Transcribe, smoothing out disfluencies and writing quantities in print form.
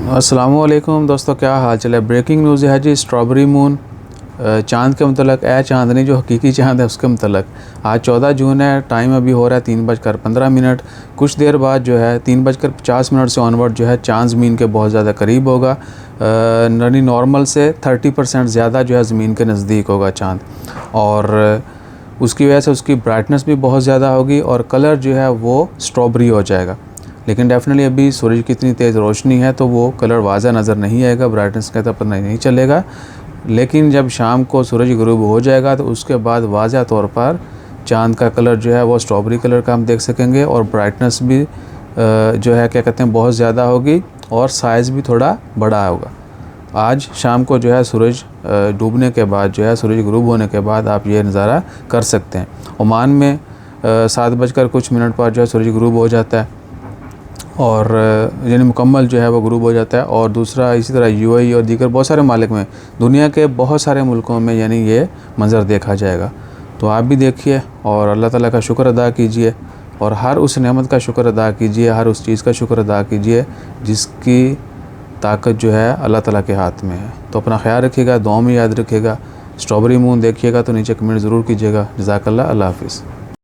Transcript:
अस्सलामुअलैकुम दोस्तों, क्या हाल चाल है। ब्रेकिंग न्यूज़ है जी, स्ट्रॉबेरी मून चाँद के मतलब चाँदनी जो हकीकी चाँद है उसके मतलब आज 14 जून है। टाइम अभी हो रहा है 3:15। कुछ देर बाद जो है 3:50 से ऑनवर्ड जो है चाँद ज़मीन के बहुत ज़्यादा करीब होगा। नॉर्मल से 30% ज़्यादा जो है ज़मीन के नज़दीक होगा चाँद, और उसकी वजह से उसकी ब्राइटनेस भी बहुत ज़्यादा होगी और कलर जो है वो स्ट्रॉबेरी हो जाएगा। लेकिन डेफिनेटली अभी सूरज की इतनी तेज़ रोशनी है तो वो कलर वाज़ा नज़र नहीं आएगा, ब्राइटनेस का तो पता नहीं चलेगा। लेकिन जब शाम को सूरज गुरूब हो जाएगा तो उसके बाद वाज़ा तौर पर चाँद का कलर जो है वो स्ट्रॉबेरी कलर का हम देख सकेंगे, और ब्राइटनेस भी जो है क्या कहते हैं बहुत ज़्यादा होगी, और साइज़ भी थोड़ा बड़ा होगा। आज शाम को जो है सूरज डूबने के बाद जो है सूरज गुरूब होने के बाद आप ये नज़ारा कर सकते हैं। ओमान में 7:00 पर जो है सूरज गुरूब हो जाता है, और यानी मुकम्मल जो है वो गुरूब हो जाता है। और दूसरा इसी तरह यूएई और दीगर बहुत सारे मालिक में, दुनिया के बहुत सारे मुल्कों में यानी ये मंज़र देखा जाएगा। तो आप भी देखिए और अल्लाह ताला का शुक्र अदा कीजिए, और हर उस नेमत का शुक्र अदा कीजिए, हर उस चीज़ का शुक्र अदा कीजिए जिसकी ताकत जो है अल्लाह ताला के हाथ में है। तो अपना ख्याल रखिएगा, दुआ में याद रखिएगा। स्ट्रॉबेरी मून देखिएगा तो नीचे कमेंट ज़रूर कीजिएगा। जज़ाकल्लाह, अल्लाह हाफ़िज़।